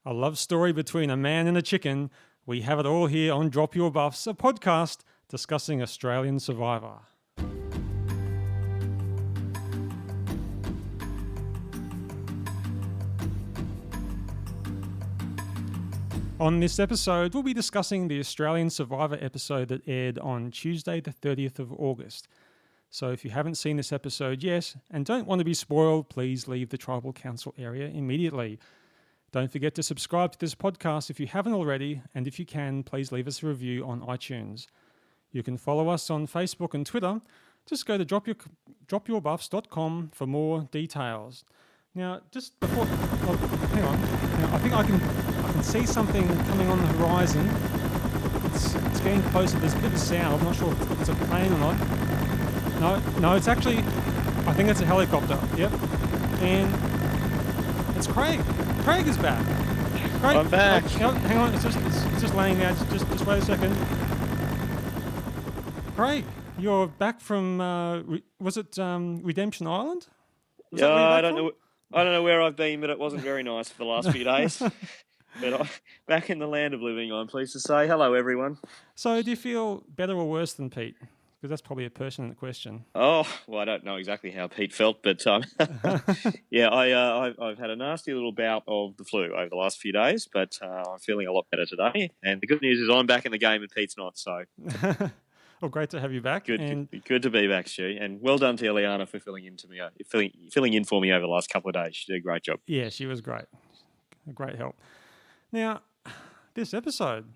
A love story between a man and a chicken. We have it all here on Drop Your Buffs, a podcast discussing Australian Survivor. On this episode, we'll be discussing the Australian Survivor episode that aired on Tuesday, the 30th of August. So if you haven't seen this episode yet and don't want to be spoiled, please leave the Tribal Council area immediately. Don't forget to subscribe to this podcast if you haven't already, and if you can, please leave us a review on iTunes. You can follow us on Facebook and Twitter. Just go to dropyourbuffs.com for more details. Now, just before... Oh, hang on. Now, I think I can see something coming on the horizon. It's getting closer. There's a bit of sound. I'm not sure if it's a plane or not. No, it's actually... I think it's a helicopter. Yep. And it's Craig. Craig is back. Craig, I'm back. Hang on. It's just laying there. Just wait a second. Craig, you're back from... was it Redemption Island? Yeah, I don't know where I've been, but it wasn't very nice for the last few days. But I'm back in the land of living, I'm pleased to say. Hello, everyone. So do you feel better or worse than Pete? Because that's probably a pertinent question. Oh, well, I don't know exactly how Pete felt, but yeah, I've had a nasty little bout of the flu over the last few days, but I'm feeling a lot better today. And the good news is I'm back in the game and Pete's not, so... Well, great to have you back. Good to be back, Stu. And well done to Eliana for filling in for me over the last couple of days. She did a great job. Yeah, she was great. A great help. Now, this episode.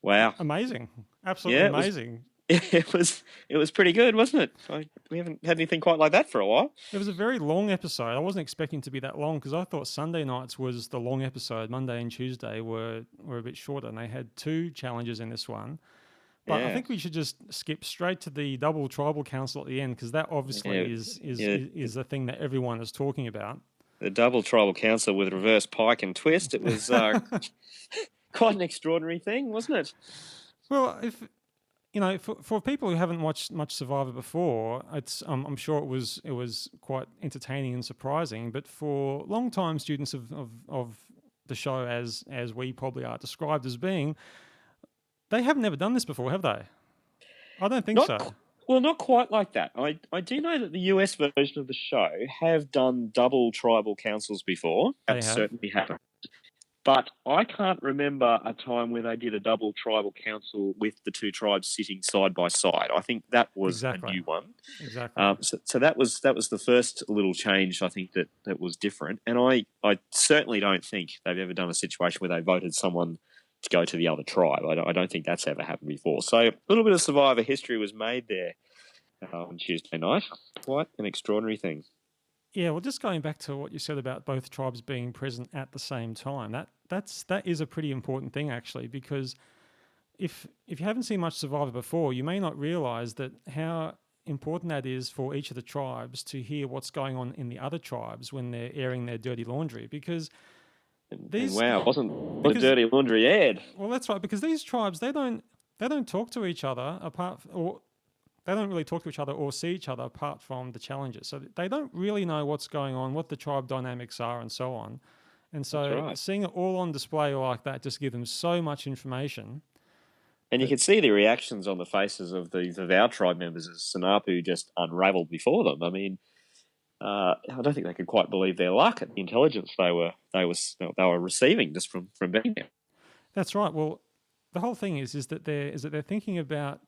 Wow. Amazing. Absolutely amazing. It was pretty good, wasn't it? We haven't had anything quite like that for a while. It was a very long episode. I wasn't expecting it to be that long because I thought Sunday nights was the long episode. Monday and Tuesday were a bit shorter, and they had two challenges in this one. But I think we should just skip straight to the double tribal council at the end because that obviously is the thing that everyone is talking about. The double tribal council with reverse pike and twist. It was quite an extraordinary thing, wasn't it? Well, if for people who haven't watched much Survivor before, I'm sure it was quite entertaining and surprising. But for long-time students of the show, as we probably are described as being, they have never done this before, have they? I don't think so. Well, not quite like that. I do know that the US version of the show have done double tribal councils before. That certainly happened. But I can't remember a time where they did a double tribal council with the two tribes sitting side by side. I think that was a new one. Exactly. So that was the first little change I think that was different. And I certainly don't think they've ever done a situation where they voted someone to go to the other tribe. I don't think that's ever happened before. So a little bit of Survivor history was made there on Tuesday night. Quite an extraordinary thing. Yeah, well, just going back to what you said about both tribes being present at the same time, that is a pretty important thing actually, because if you haven't seen much Survivor before, you may not realise that how important that is for each of the tribes to hear what's going on in the other tribes when they're airing their dirty laundry, because wasn't dirty laundry aired. Well, that's right, because these tribes they don't talk to each other they don't really talk to each other or see each other apart from the challenges. So they don't really know what's going on, what the tribe dynamics are, and so on. And so seeing it all on display like that just gives them so much information. And you could see the reactions on the faces of our tribe members as Sanapu just unravelled before them. I mean, I don't think they could quite believe their luck at the intelligence they were receiving just from being there. That's right. Well, the whole thing is that they're thinking about.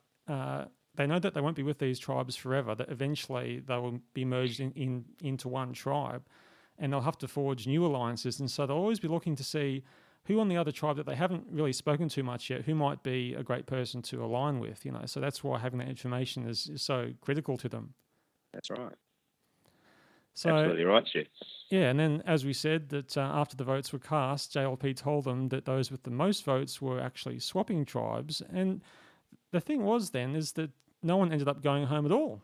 They know that they won't be with these tribes forever. That eventually they will be merged into one tribe, and they'll have to forge new alliances. And so they'll always be looking to see who on the other tribe that they haven't really spoken to much yet, who might be a great person to align with. So that's why having that information is so critical to them. That's right. So, absolutely right, Stu. Yeah, and then as we said, that after the votes were cast, JLP told them that those with the most votes were actually swapping tribes. And the thing was then is that no one ended up going home at all.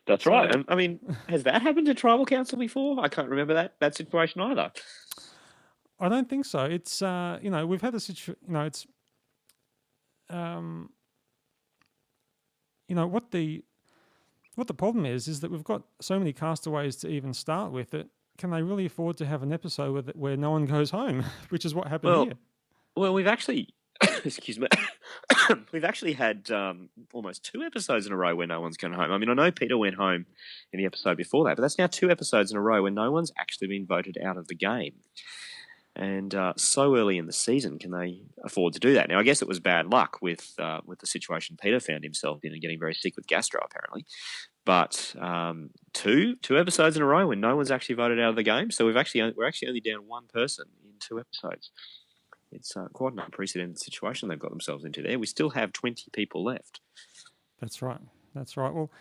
That's right. I mean, has that happened to tribal council before? I can't remember that situation either. I don't think so. It's we've had a situation. It's what the problem is that we've got so many castaways to even start with that can they really afford to have an episode where no one goes home, which is what happened Well, here? well, we've actually, excuse me, we've actually had almost 2 episodes in a row where no one's gone home. I mean, I know Peter went home in the episode before that, but that's now 2 episodes in a row where no one's actually been voted out of the game. And so early in the season, can they afford to do that? Now, I guess it was bad luck with the situation Peter found himself in and getting very sick with gastro, apparently. But two episodes in a row when no one's actually voted out of the game, so we're actually only down one person in 2 episodes. It's quite an unprecedented situation they've got themselves into there. We still have 20 people left. That's right. Well,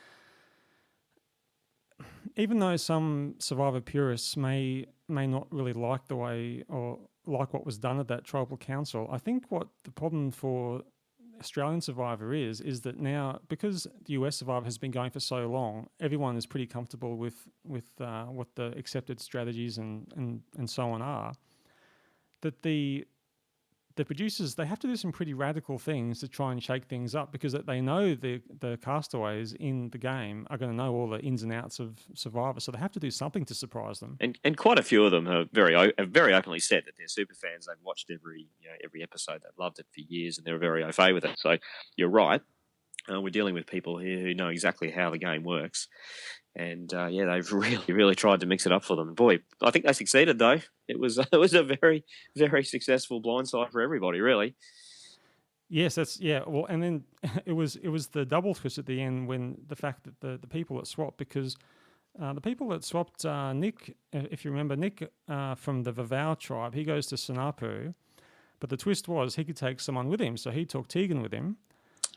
even though some Survivor purists may not really like the way or like what was done at that tribal council, I think what the problem for Australian Survivor is that now, because the US Survivor has been going for so long, everyone is pretty comfortable with what the accepted strategies and so on are, that the producers, they have to do some pretty radical things to try and shake things up, because they know the castaways in the game are going to know all the ins and outs of Survivor, so they have to do something to surprise them. And quite a few of them have very openly said that they're super fans. They've watched every episode. They've loved it for years, and they're very au fait with it. So you're right. We're dealing with people here who know exactly how the game works. And they've really tried to mix it up for them. Boy, I think they succeeded though. It was a very, very successful blindside for everybody, really. Yes, well, and then it was the double twist at the end, when the fact that the people that swapped, because the people that swapped, Nick, if you remember, Nick from the Vavau tribe, he goes to Sanapu, but the twist was he could take someone with him, so he took Tegan with him.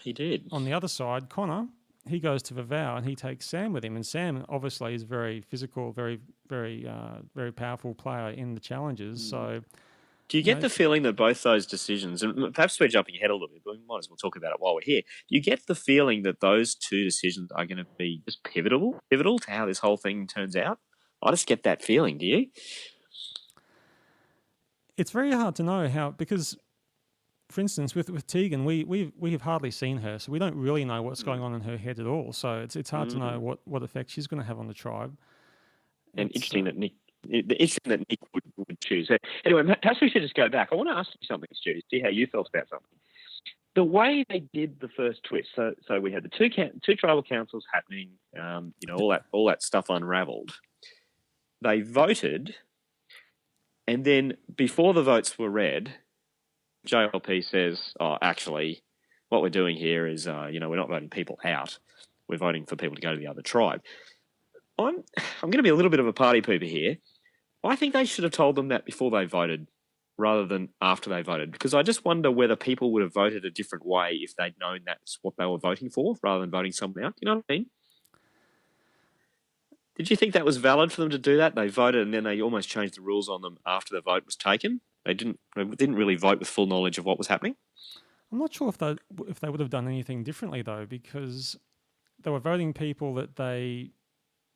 He did. On the other side, Connor, he goes to Vavau and he takes Sam with him. And Sam obviously is very physical, very, very, very powerful player in the challenges. So, do you get the feeling that both those decisions, and perhaps we're jumping ahead a little bit, but we might as well talk about it while we're here. Do you get the feeling that those 2 decisions are going to be just pivotal to how this whole thing turns out? I just get that feeling. Do you? It's very hard to know how, because, for instance, with Tegan, we have hardly seen her, so we don't really know what's going on in her head at all. So it's hard to know what effect she's going to have on the tribe. And interesting that Nick would choose. Anyway, perhaps we should just go back. I want to ask you something, Stu, see how you felt about something. The way they did the first twist, so we had the two tribal councils happening, all that stuff unravelled. They voted, and then before the votes were read, JLP says, actually, what we're doing here is, we're not voting people out. We're voting for people to go to the other tribe. I'm going to be a little bit of a party pooper here. I think they should have told them that before they voted rather than after they voted, because I just wonder whether people would have voted a different way if they'd known that's what they were voting for rather than voting someone out. You know what I mean? Did you think that was valid for them to do that? They voted and then they almost changed the rules on them after the vote was taken. They didn't really vote with full knowledge of what was happening. I'm not sure if they would have done anything differently though, because they were voting people that they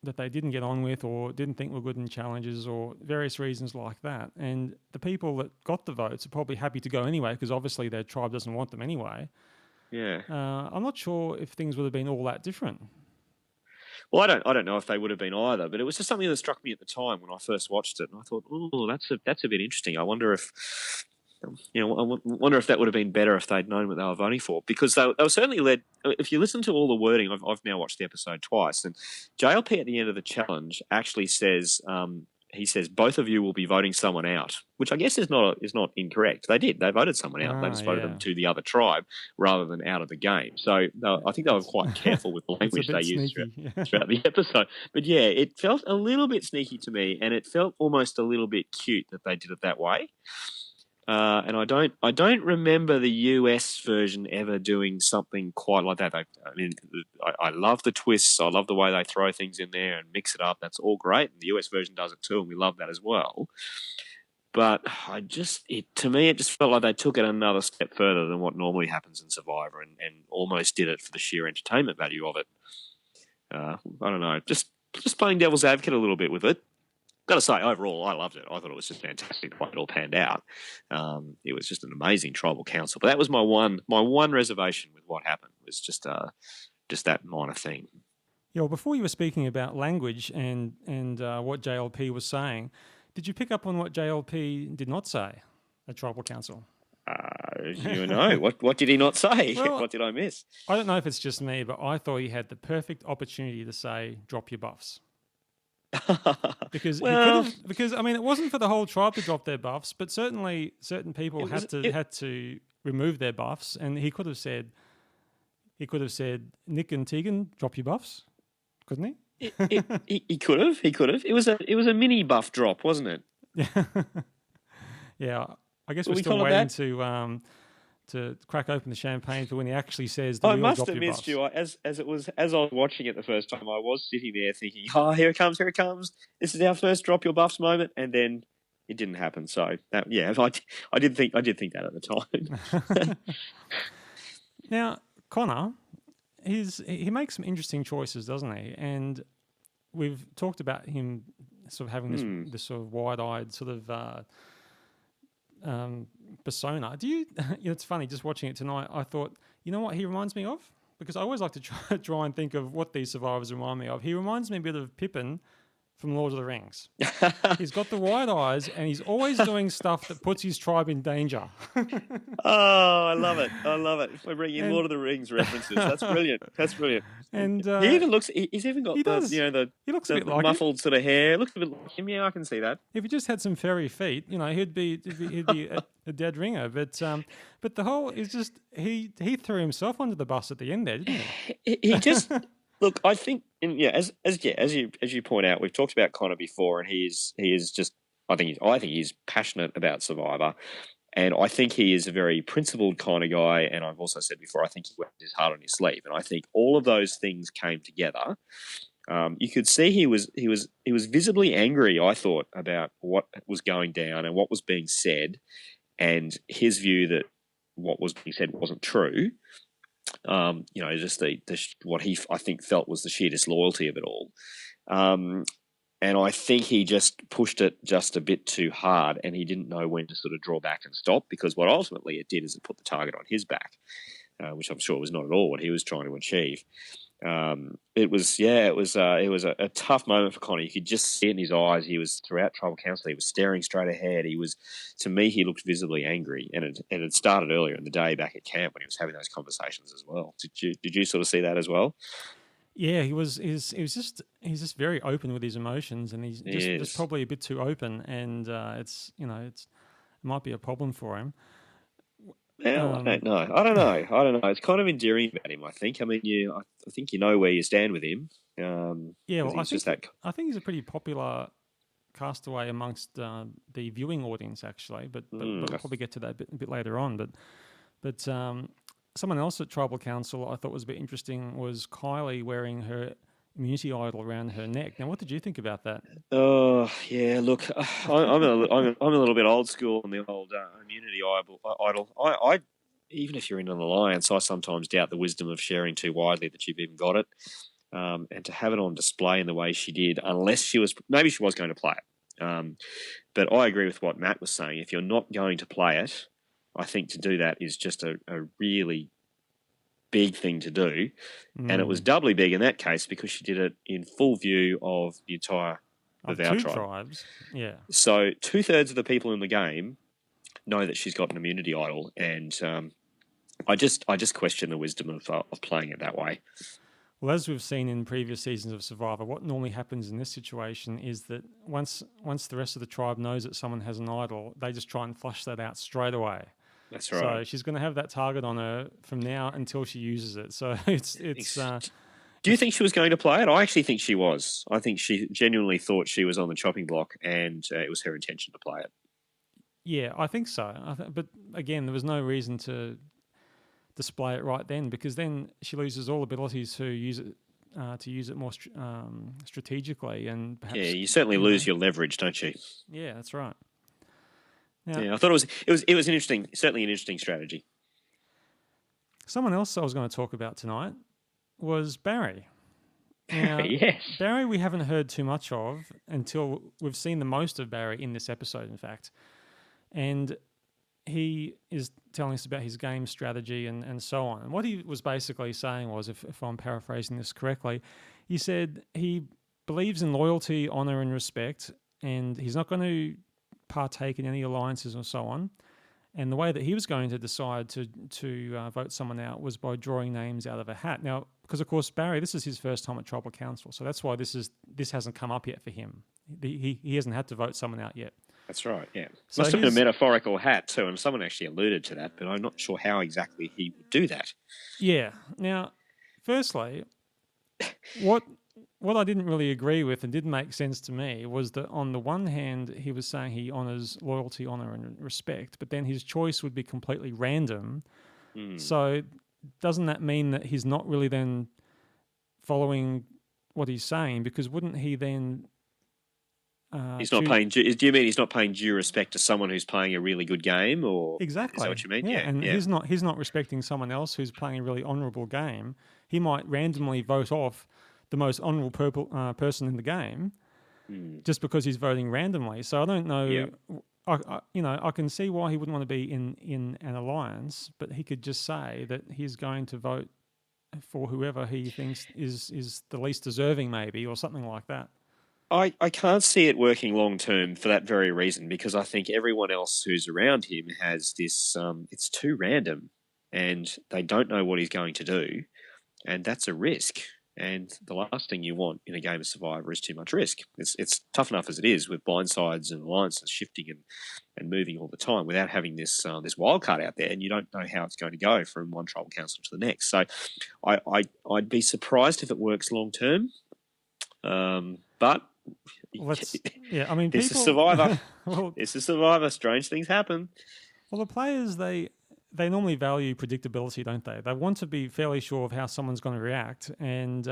didn't get on with or didn't think were good in challenges or various reasons like that. And the people that got the votes are probably happy to go anyway, because obviously their tribe doesn't want them anyway. Yeah. I'm not sure if things would have been all that different. Well, I don't know if they would have been either, but it was just something that struck me at the time when I first watched it, and I thought, oh, that's a bit interesting. I wonder if, that would have been better if they'd known what they were voting for, because they were certainly led. If you listen to all the wording, I've now watched the episode twice, and JLP at the end of the challenge actually says, he says both of you will be voting someone out, which I guess is not incorrect. They voted someone out. They just voted them to the other tribe rather than out of the game. So I think they were quite careful with the language they used throughout the episode. But yeah, it felt a little bit sneaky to me, and it felt almost a little bit cute that they did it that way. And I don't remember the US version ever doing something quite like that. I love the twists. I love the way they throw things in there and mix it up. That's all great. And the US version does it too, and we love that as well. But to me, it just felt like they took it another step further than what normally happens in Survivor, and almost did it for the sheer entertainment value of it. I don't know, just playing devil's advocate a little bit with it. Got to say, overall, I loved it. I thought it was just fantastic the way it all panned out. It was just an amazing tribal council. But that was my one reservation with what happened, was just that minor thing. Yeah, well, before you were speaking about language and what JLP was saying, did you pick up on what JLP did not say at Tribal Council? What did he not say? Well, What did I miss? I don't know if it's just me, but I thought he had the perfect opportunity to say, drop your buffs. Because I mean, it wasn't for the whole tribe to drop their buffs, but certainly certain people had to remove their buffs, and he could have said, Nick and Tegan, drop your buffs, couldn't he? He could have. It was a mini buff drop, wasn't it? Yeah, I guess we're still waiting to crack open the champagne for when he actually says the I real must drop admit, your buffs. Stu, as I was watching it the first time, I was sitting there thinking, "Oh, here it comes! This is our first drop your buffs moment," and then it didn't happen. So that, yeah, I did think that at the time. Now, Connor, he makes some interesting choices, doesn't he? And we've talked about him sort of having this sort of wide-eyed sort of persona. Do you? It's funny just watching it tonight. I thought, you know what he reminds me of? Because I always like to try and think of what these survivors remind me of. He reminds me a bit of Pippin from Lord of the Rings. He's got the wide eyes and he's always doing stuff that puts his tribe in danger. Oh, I love it. We're bringing Lord of the Rings references. That's brilliant. And he even looks. He's even got he does. He looks a bit like muffled sort of hair. Looks a bit like him. Yeah, I can see that. If he just had some fairy feet, he'd be a dead ringer. But the whole is just he threw himself under the bus at the end there, didn't he? He just look. I think, as you point out, we've talked about Connor before, and he is just. I think he's passionate about Survivor. And I think he is a very principled kind of guy. And I've also said before, I think he wears his heart on his sleeve. And I think all of those things came together. You could see he was visibly angry, I thought, about what was going down and what was being said, and his view that what was being said wasn't true. Just what he I think felt was the sheer disloyalty of it all. And I think he just pushed it just a bit too hard, and he didn't know when to sort of draw back and stop, because what ultimately it did is it put the target on his back, which I'm sure was not at all what he was trying to achieve. It was a tough moment for Connor. You could just see it in his eyes. He was throughout Tribal Council. He was staring straight ahead. To me, he looked visibly angry, and it started earlier in the day back at camp when he was having those conversations as well. Did you sort of see that as well? Yeah, he's just very open with his emotions, and he's just probably a bit too open, and it might be a problem for him. Well, I don't know. It's kind of endearing about him, I think. I mean, I think you know where you stand with him. I think he's a pretty popular castaway amongst the viewing audience, actually. But we'll probably get to that a bit later on. But someone else at Tribal Council I thought was a bit interesting was Kylie wearing her immunity idol around her neck. Now, what did you think about that? Oh, yeah, look, I'm a little bit old school on the old immunity idol. I even if you're in an alliance, I sometimes doubt the wisdom of sharing too widely that you've even got it. And to have it on display in the way she did, unless maybe she was going to play it. But I agree with what Matt was saying. If you're not going to play it, I think to do that is just a really big thing to do. And it was doubly big in that case because she did it in full view of the entire of our tribe. Tribes. Yeah. So 2/3 of the people in the game know that she's got an immunity idol, and I just question the wisdom of playing it that way. Well, as we've seen in previous seasons of Survivor, what normally happens in this situation is that once the rest of the tribe knows that someone has an idol, they just try and flush that out straight away. That's right. So she's going to have that target on her from now until she uses it. So it's. Do you think she was going to play it? I actually think she was. I think she genuinely thought she was on the chopping block, and it was her intention to play it. Yeah, I think so. But again, there was no reason to display it right then, because then she loses all abilities to use it more strategically, and perhaps, you certainly lose your leverage, don't you? Yeah, that's right. Now, I thought it was interesting, certainly an interesting strategy. Someone else I was going to talk about tonight was Barry. Now, yes. Barry we haven't heard too much of until we've seen the most of Barry in this episode, in fact. And he is telling us about his game strategy and so on. And what he was basically saying was, if I'm paraphrasing this correctly, He said he believes in loyalty, honour, and respect, and he's not going to partake in any alliances or so on. And the way that he was going to decide to vote someone out was by drawing names out of a hat. Now, because of course Barry, this is his first time at Tribal Council, so that's why this hasn't come up yet for him. He hasn't had to vote someone out yet. That's right, yeah. So Must have been a metaphorical hat too, and someone actually alluded to that, but I'm not sure how exactly he would do that. Yeah. Now, firstly, what I didn't really agree with and didn't make sense to me was that on the one hand, he was saying he honours loyalty, honour and respect, but then his choice would be completely random. So doesn't that mean that he's not really then following what he's saying? Because wouldn't he then... he's not paying. Do you mean he's not paying due respect to someone who's playing a really good game, or exactly? Is that what you mean? Yeah, and he's not respecting someone else who's playing a really honourable game. He might randomly vote off the most honourable person in the game just because he's voting randomly. So I don't know. Yep. I can see why he wouldn't want to be in an alliance, but he could just say that he's going to vote for whoever he thinks is the least deserving, maybe, or something like that. I can't see it working long term for that very reason, because I think everyone else who's around him has this. It's too random, and they don't know what he's going to do, and that's a risk. And the last thing you want in a game of Survivor is too much risk. It's tough enough as it is, with blindsides and alliances shifting and moving all the time, without having this wild card out there, and you don't know how it's going to go from one tribal council to the next. So I'd be surprised if it works long term. But I mean, it's people, a Survivor. Well, it's a Survivor. Strange things happen. Well, the players, they normally value predictability, don't they? They want to be fairly sure of how someone's going to react. And,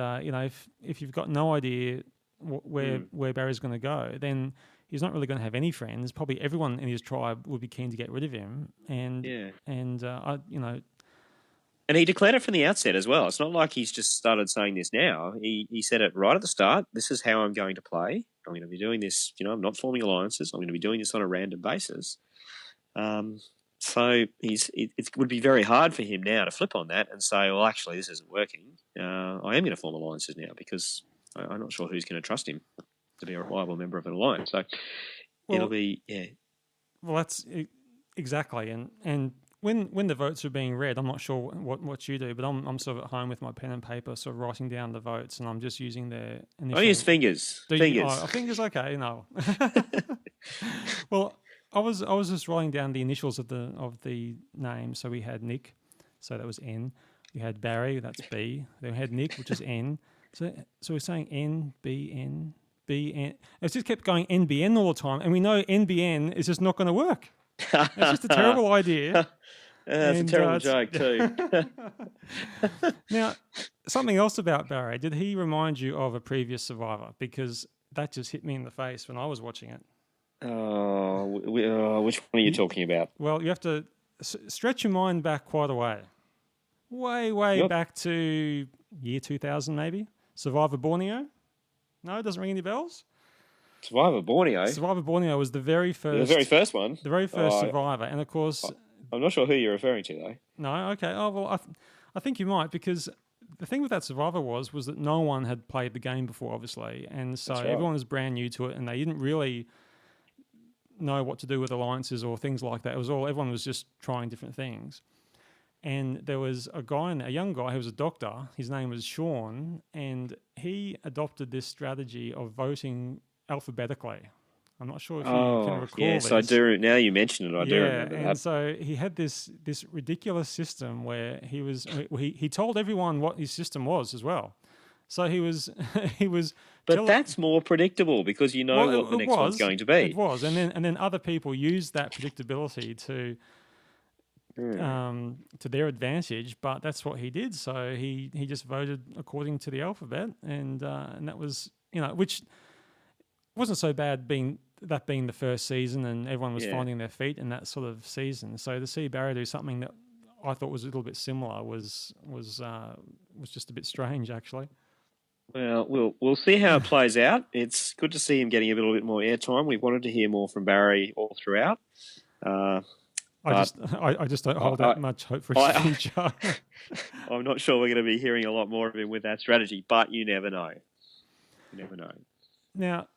if you've got no idea where Barry's going to go, then he's not really going to have any friends. Probably everyone in his tribe would be keen to get rid of him. And, And he declared it from the outset as well. It's not like he's just started saying this now. He said it right at the start. This is how I'm going to play. I'm going to be doing this. I'm not forming alliances. I'm going to be doing this on a random basis. So it would be very hard for him now to flip on that and say, well, actually, this isn't working. I am going to form alliances now, because I'm not sure who's going to trust him to be a reliable member of an alliance. So it'll be, yeah. Well, that's exactly. And when the votes are being read, I'm not sure what you do, but I'm sort of at home with my pen and paper, sort of writing down the votes, and I'm just using their initial... I use fingers. Fingers, okay, no. Well, I was just writing down the initials of the name. So we had Nick, so that was N. We had Barry, that's B. Then we had Nick, which is N. So we're saying N, B, N, B, N. It's just kept going NBN all the time, and we know NBN is just not going to work. It's just a terrible idea. That's a terrible joke too. Now, something else about Barry. Did he remind you of a previous Survivor? Because that just hit me in the face when I was watching it. Which one are you talking about? Well, you have to stretch your mind back quite a way. Way back to year 2000 maybe. Survivor Borneo? No, it doesn't ring any bells? Survivor Borneo? Survivor Borneo was the very first... The very first one? The very first Survivor. And of course... I'm not sure who you're referring to, though. No? Okay. Oh, well, I think you might, because the thing with that Survivor was that no one had played the game before, obviously. And so everyone was brand new to it, and they didn't really know what to do with alliances or things like that. Everyone was just trying different things. And there was a young guy who was a doctor. His name was Sean, and he adopted this strategy of voting alphabetically. I'm not sure if you can recall yes, this. I do. Now you mention it, I do remember that. And so he had this ridiculous system where he told everyone what his system was as well. So he was But that's more predictable, because you know what the next one's going to be. It was, and then other people used that predictability to their advantage. But that's what he did. So he just voted according to the alphabet, and that was, which wasn't so bad, being the first season and everyone was finding their feet in that sort of season. So to see Barry do something that I thought was a little bit similar was just a bit strange, actually. Well, we'll see how it plays out. It's good to see him getting a little bit more airtime. We wanted to hear more from Barry all throughout. I just don't hold I- that much hope for his I- future. I'm not sure we're going to be hearing a lot more of him with that strategy, but you never know. You never know. Now,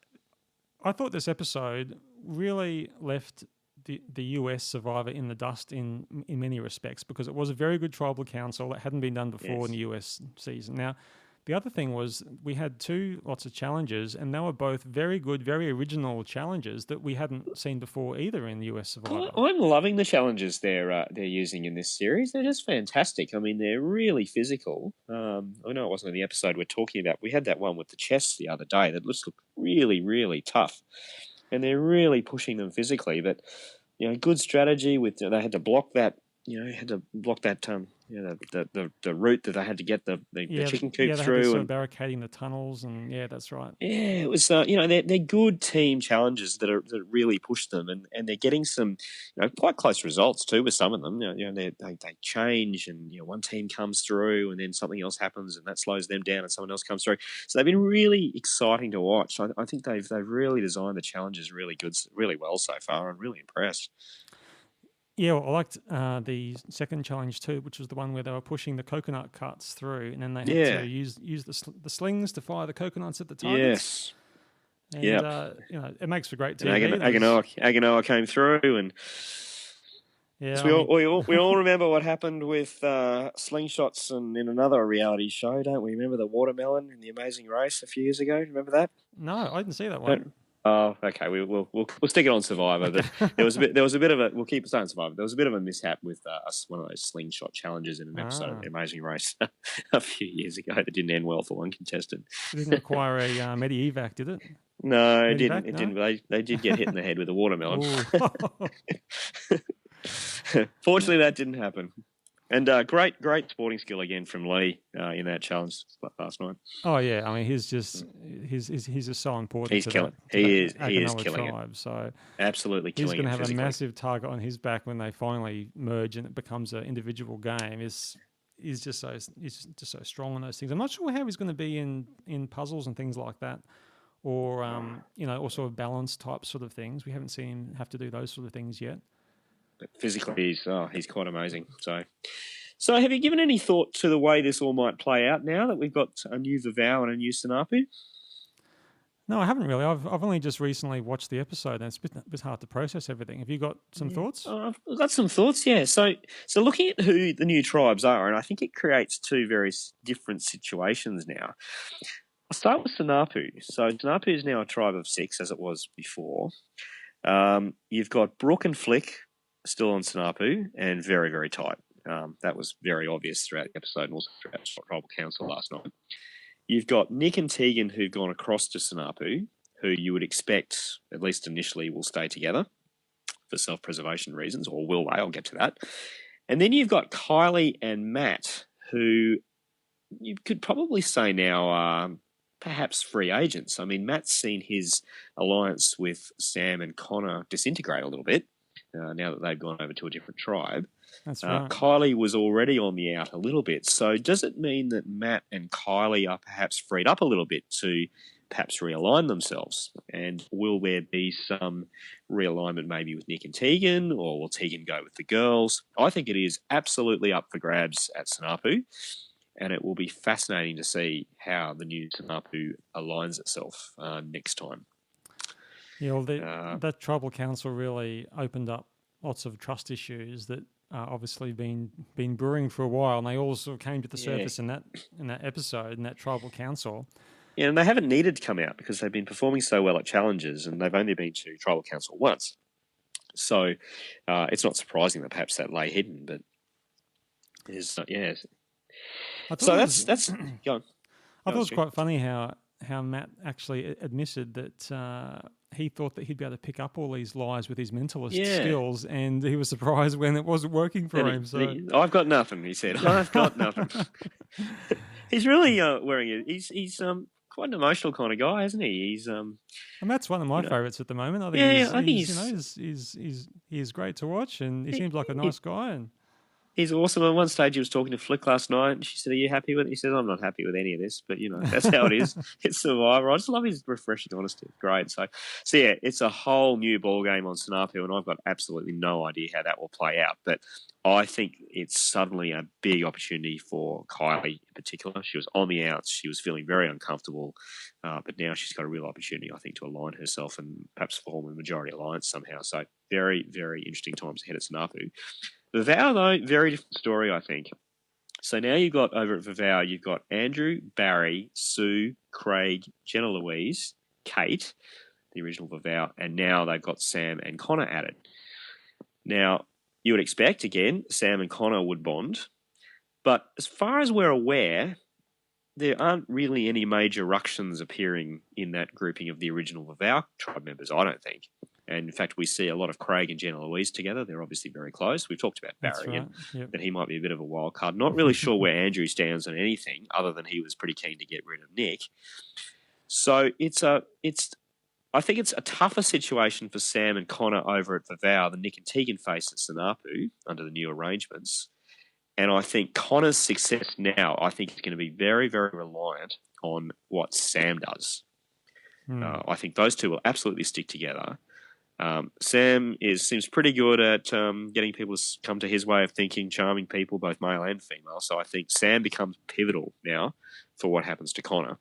I thought this episode really left the US Survivor in the dust in many respects, because it was a very good tribal council that hadn't been done before in the US season. Now, the other thing was we had lots of challenges, and they were both very good, very original challenges that we hadn't seen before either in the US Survivor. I'm loving the challenges they're using in this series. They're just fantastic. I mean, they're really physical. I know it wasn't in the episode we're talking about. We had that one with the chess the other day that looked really, really tough, and they're really pushing them physically. But good strategy with they had to block that. The route that they had to get the chicken coop they through, and barricading the tunnels, and that's right. Yeah, it was they're good team challenges that really push them, and they're getting some quite close results too with some of them. They change, and one team comes through, and then something else happens, and that slows them down, and someone else comes through. So they've been really exciting to watch. I think they've really designed the challenges really well so far. I'm really impressed. Yeah, well, I liked the second challenge too, which was the one where they were pushing the coconut cuts through, and then they had to use the slings to fire the coconuts at the targets. Yes. And it makes for great TV. Aganoa came through, and so we all remember what happened with slingshots and in another reality show, don't we? Remember the watermelon in The Amazing Race a few years ago? Remember that? No, I didn't see that one. Oh, okay. We'll stick it on Survivor. But there was a bit of a. We'll keep it on Survivor. There was a bit of a mishap with one of those slingshot challenges in an episode of The Amazing Race a few years ago that didn't end well for one contestant. It didn't require a Medievac, did it? No, it didn't. It didn't. They did get hit in the head with a watermelon. Fortunately, that didn't happen. And great sporting skill again from Lee in that challenge last night. Oh yeah, I mean he's just so important. He's killing. He is killing tribe, it. So absolutely killing. He's going to have physically. a massive target on his back when they finally merge and it becomes an individual game. He's just so strong on those things. I'm not sure how he's going to be in puzzles and things like that, or or sort of balance type sort of things. We haven't seen him have to do those sort of things yet. But physically, he's quite amazing. So have you given any thought to the way this all might play out now that we've got a new Vavau and a new Sanapu? No, I haven't really. I've only just recently watched the episode, and it's a bit hard to process everything. Have you got some thoughts? I've got some thoughts, yeah. So looking at who the new tribes are, and I think it creates two very different situations now. I'll start with Sanapu. So Sanapu is now a tribe of 6, as it was before. You've got Brooke and Flick still on Sanapu, and very, very tight. That was very obvious throughout the episode and also throughout the Tribal Council last night. You've got Nick and Tegan who've gone across to Sanapu, who you would expect, at least initially, will stay together for self-preservation reasons, or will they? I'll get to that. And then you've got Kylie and Matt, who you could probably say now are perhaps free agents. I mean, Matt's seen his alliance with Sam and Connor disintegrate a little bit. Now that they've gone over to a different tribe. That's right. Kylie was already on the out a little bit. So does it mean that Matt and Kylie are perhaps freed up a little bit to perhaps realign themselves? And will there be some realignment maybe with Nick and Tegan, or will Tegan go with the girls? I think it is absolutely up for grabs at Sanapu, and it will be fascinating to see how the new Sanapu aligns itself next time. Yeah, well, that tribal council really opened up lots of trust issues that obviously been brewing for a while, and they all sort of came to the surface in that episode, in that tribal council. Yeah, and they haven't needed to come out because they've been performing so well at challenges, and they've only been to tribal council once. So it's not surprising that perhaps that lay hidden, but is So that's go on. I thought it was quite funny how Matt actually admitted that he thought that he'd be able to pick up all these lies with his mentalist skills, and he was surprised when it wasn't working for him. So I've got nothing, he said. I've got nothing. He's really wearing it. He's quite an emotional kind of guy, isn't he? He's and Matt's one of my favourites at the moment. I think he's great to watch, and he seems like a nice guy. And He's awesome. At one stage, he was talking to Flick last night, and she said, "Are you happy with it?" He said, "I'm not happy with any of this, but that's how it is. It's Survivor." I just love his refreshing honesty. It's great. So yeah, it's a whole new ball game on Sanapu, and I've got absolutely no idea how that will play out. But I think it's suddenly a big opportunity for Kylie in particular. She was on the outs. She was feeling very uncomfortable, but now she's got a real opportunity, I think, to align herself and perhaps form a majority alliance somehow. So very, very interesting times ahead at Sanapu. Vavau, though, very different story, I think. So now you've got over at Vavau, you've got Andrew, Barry, Sue, Craig, Jenna Louise, Kate, the original Vavau, and now they've got Sam and Connor added. Now, you would expect, again, Sam and Connor would bond, but as far as we're aware, there aren't really any major ructions appearing in that grouping of the original Vavau tribe members, I don't think. And in fact, we see a lot of Craig and Jenna Louise together. They're obviously very close. We've talked about Barry and that he might be a bit of a wild card. Not really sure where Andrew stands on anything other than he was pretty keen to get rid of Nick. So I think it's a tougher situation for Sam and Connor over at Vavau than Nick and Tegan face at Sanapu under the new arrangements. And I think Connor's success now, I think, is going to be very, very reliant on what Sam does. I think those two will absolutely stick together. Sam seems pretty good at getting people to come to his way of thinking, charming people, both male and female. So I think Sam becomes pivotal now for what happens to Connor.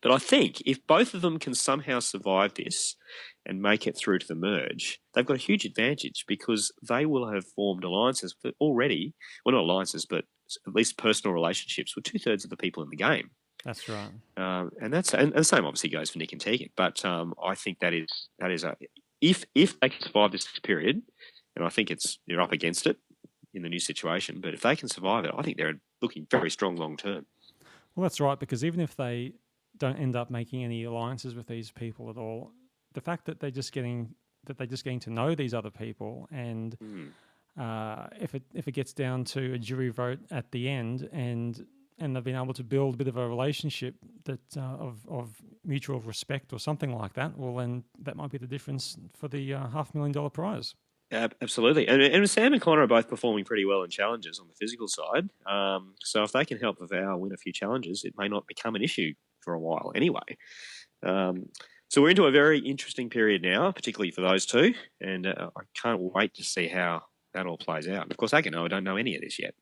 But I think if both of them can somehow survive this and make it through to the merge, they've got a huge advantage because they will have formed alliances already. Well, not alliances, but at least personal relationships with 2/3 of the people in the game. That's right. And the same obviously goes for Nick and Tegan. But I think that is if they can survive this period, and I think they're up against it in the new situation, but if they can survive it, I think they're looking very strong long term. Well, that's right, because even if they don't end up making any alliances with these people at all, the fact that they're just getting to know these other people, and if it gets down to a jury vote at the end, and they've been able to build a bit of a relationship that of mutual respect or something like that, well, then that might be the difference for the $500,000 prize. Absolutely. And Sam and Connor are both performing pretty well in challenges on the physical side. So if they can help Vavau win a few challenges, it may not become an issue for a while anyway. So we're into a very interesting period now, particularly for those two, and I can't wait to see how that all plays out. And of course, I don't know any of this yet.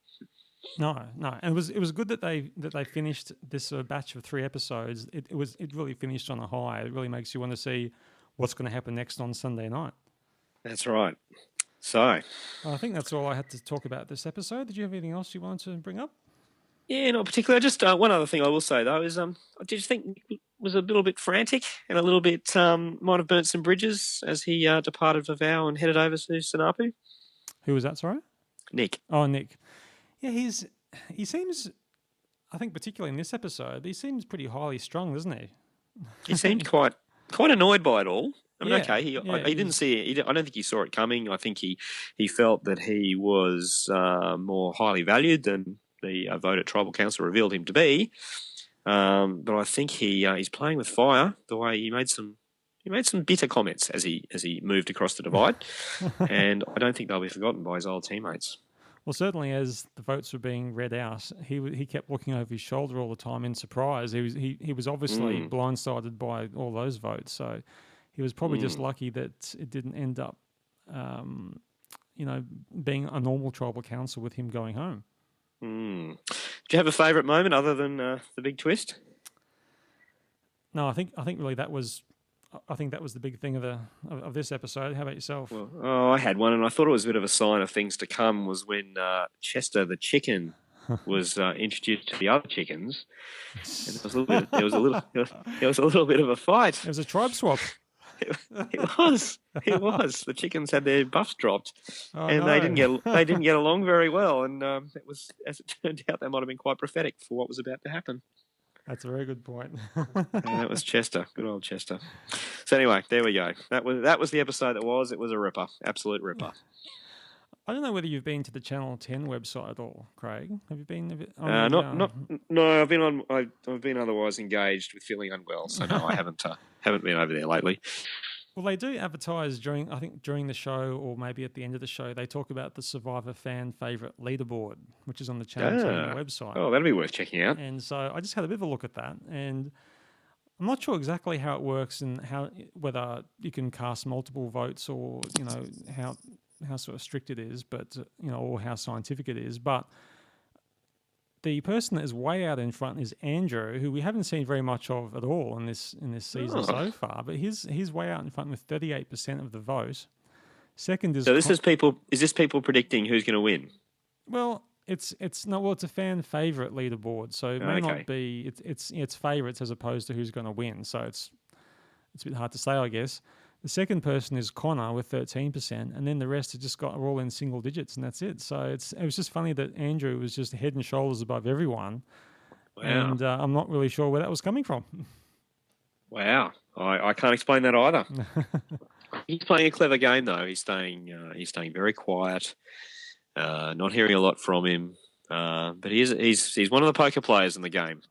No, and it was good that they finished this batch of 3 episodes. It really finished on a high. It really makes you want to see what's going to happen next on Sunday night. That's right. So I think that's all I had to talk about this episode. Did you have anything else you wanted to bring up? Yeah, not particularly. Just one other thing I will say though is, did you think Nick was a little bit frantic and a little bit might have burnt some bridges as he departed Vavau and headed over to Sanapu? Who was that? Sorry, Nick. Oh, Nick. Yeah, he seems, I think particularly in this episode, he seems pretty highly strung, doesn't he? He seemed quite annoyed by it all. I mean, Yeah, okay, he didn't see it. I don't think he saw it coming. I think he felt that he was more highly valued than the vote at Tribal Council revealed him to be. But I think he's playing with fire. The way he made some bitter comments as he moved across the divide, and I don't think they'll be forgotten by his old teammates. Well, certainly as the votes were being read out, he kept looking over his shoulder all the time in surprise. He was obviously blindsided by all those votes, so he was probably just lucky that it didn't end up, being a normal Tribal Council with him going home. Do you have a favourite moment other than the big twist? No, I think really that was the big thing of this episode. How about yourself? Well, I had one, and I thought it was a bit of a sign of things to come. Was when Chester the chicken was introduced to the other chickens, and there was a little bit of a fight. It was a tribe swap. It was. The chickens had their buffs dropped, they didn't get along very well. And it was, as it turned out, they might have been quite prophetic for what was about to happen. That's a very good point. That was Chester, good old Chester. So anyway, there we go. That was the episode. It was a ripper, absolute ripper. I don't know whether you've been to the Channel 10 website at all, Craig. Have you been? No. I've been otherwise engaged with feeling unwell, so no, I haven't been over there lately. Well, they do advertise during the show, or maybe at the end of the show, they talk about the Survivor fan favorite leaderboard, which is on the Channel 10 website. Oh, that'll be worth checking out. And so I just had a bit of a look at that, and I'm not sure exactly how it works and whether you can cast multiple votes, or how sort of strict it is, but or how scientific it is. But the person that is way out in front is Andrew, who we haven't seen very much of at all in this season so far. But he's way out in front with 38% of the vote. Second is Is this people predicting who's going to win? Well, it's a fan favorite leaderboard, so it may not be it's favorites as opposed to who's going to win. So it's a bit hard to say, I guess. The second person is Connor with 13%, and then the rest are all in single digits, and that's it. So it was just funny that Andrew was just head and shoulders above everyone. Wow. And I'm not really sure where that was coming from. Wow, I can't explain that either. He's playing a clever game, though. He's staying very quiet, not hearing a lot from him. But he's one of the poker players in the game,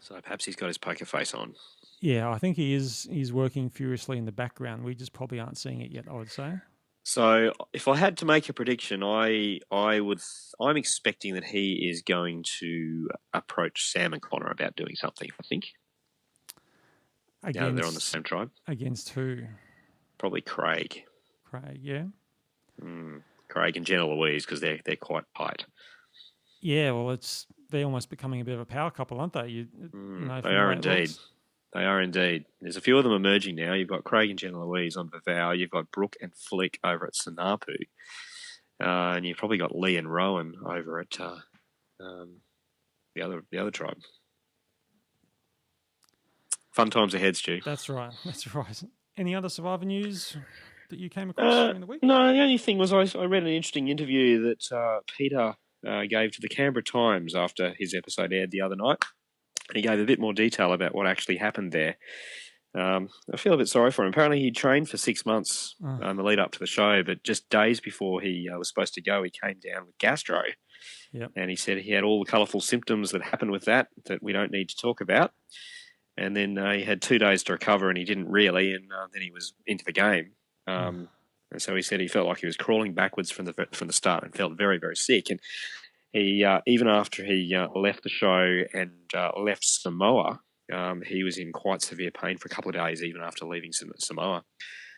so perhaps he's got his poker face on. Yeah, I think he's working furiously in the background. We just probably aren't seeing it yet, I would say. So if I had to make a prediction, I'm expecting that he is going to approach Sam and Connor about doing something, I think. Now they're on the same tribe. Against who? Probably Craig. Craig, yeah. Craig and Jenna Louise, because they're quite tight. Yeah, well, they're almost becoming a bit of a power couple, aren't they? They are indeed. They are indeed. There's a few of them emerging now. You've got Craig and Jenna Louise on Vavau. You've got Brooke and Flick over at Sanapu. And you've probably got Lee and Rowan over at the other tribe. Fun times ahead, Stu. That's right. Any other Survivor news that you came across during the week? No, the only thing was I read an interesting interview that Peter gave to the Canberra Times after his episode aired the other night. And he gave a bit more detail about what actually happened there. I feel a bit sorry for him. Apparently he trained for 6 months the lead up to the show, but just days before he was supposed to go, he came down with gastro. Yep. And he said he had all the colourful symptoms that happened with that we don't need to talk about. And then he had 2 days to recover, and he didn't really, and then he was into the game. And so he said he felt like he was crawling backwards from the start and felt very, very sick. And he even after he left the show and left Samoa, he was in quite severe pain for a couple of days, even after leaving Samoa.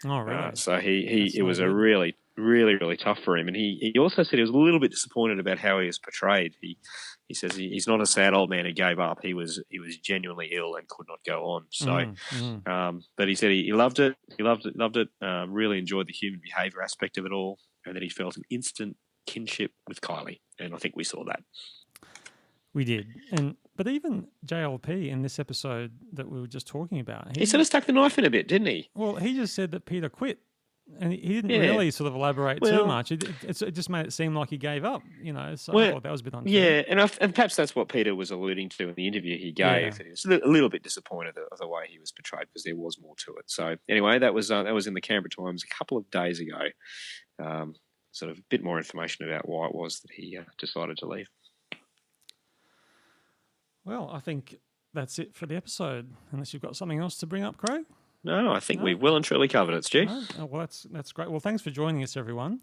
Oh, really? So it was a really, really, really tough for him. And he also said he was a little bit disappointed about how he was portrayed. He says he's not a sad old man who gave up. He was genuinely ill and could not go on. So, but he said he loved it. He loved it. Really enjoyed the human behaviour aspect of it all, and that he felt an instant kinship with Kylie. And I think we saw that. We did. But even JLP in this episode that we were just talking about, he sort of stuck the knife in a bit, didn't he? Well, he just said that Peter quit. And he didn't really sort of elaborate too much. It just made it seem like he gave up, so I thought that was a bit unfair. Yeah, and perhaps that's what Peter was alluding to in the interview he gave. Yeah. He was a little bit disappointed of the way he was portrayed because there was more to it. So anyway, that was in the Canberra Times a couple of days ago. Sort of a bit more information about why it was that he decided to leave. Well, I think that's it for the episode, unless you've got something else to bring up, Craig. No, I think we've well and truly covered it, Stu. No? Oh, well, that's great. Well, thanks for joining us, everyone.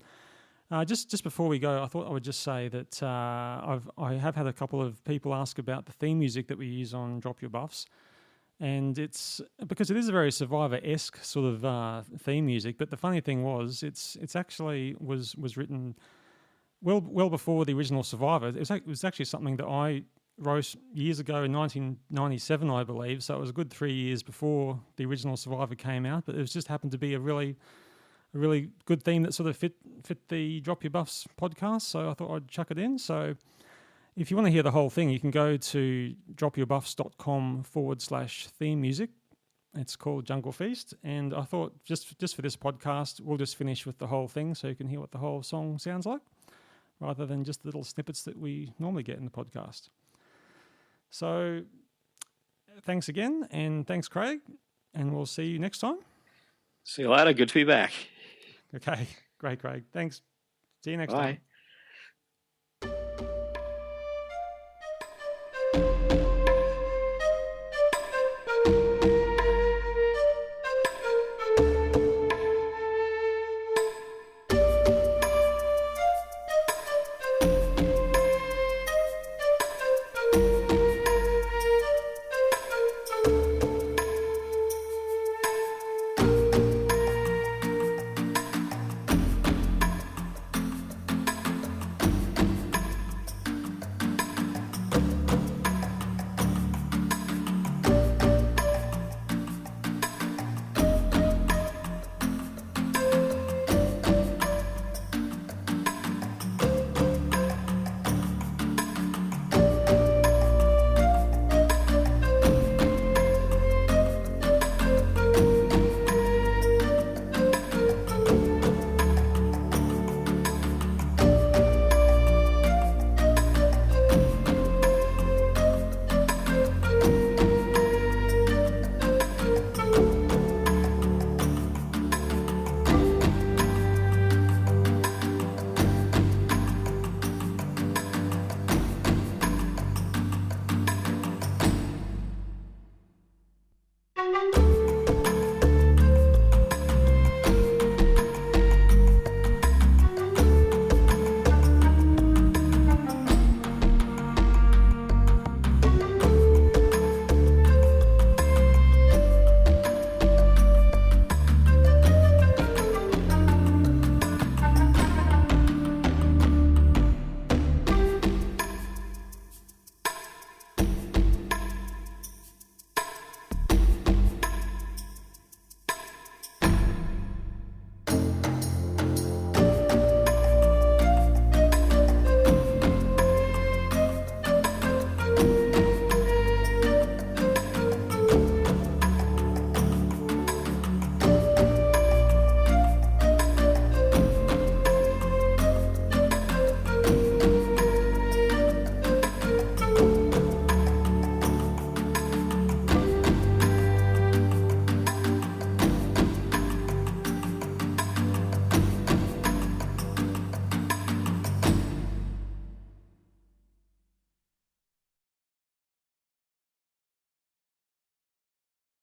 Just before we go, I thought I would just say that I have had a couple of people ask about the theme music that we use on Drop Your Buffs, and it's because it is a very Survivor-esque sort of theme music. But the funny thing was, it's actually was written well before the original Survivor. It was actually something that I wrote years ago in 1997, I believe. So it was a good 3 years before the original Survivor came out. But it just happened to be a really good theme that sort of fit the Drop Your Buffs podcast. So I thought I'd chuck it in. So if you want to hear the whole thing, you can go to dropyourbuffs.com/theme music. It's called Jungle Feast. And I thought just for this podcast, we'll just finish with the whole thing so you can hear what the whole song sounds like, rather than just the little snippets that we normally get in the podcast. So thanks again, and thanks, Craig, and we'll see you next time. See you later. Good to be back. Okay, great, Craig. Thanks. See you next Bye. time.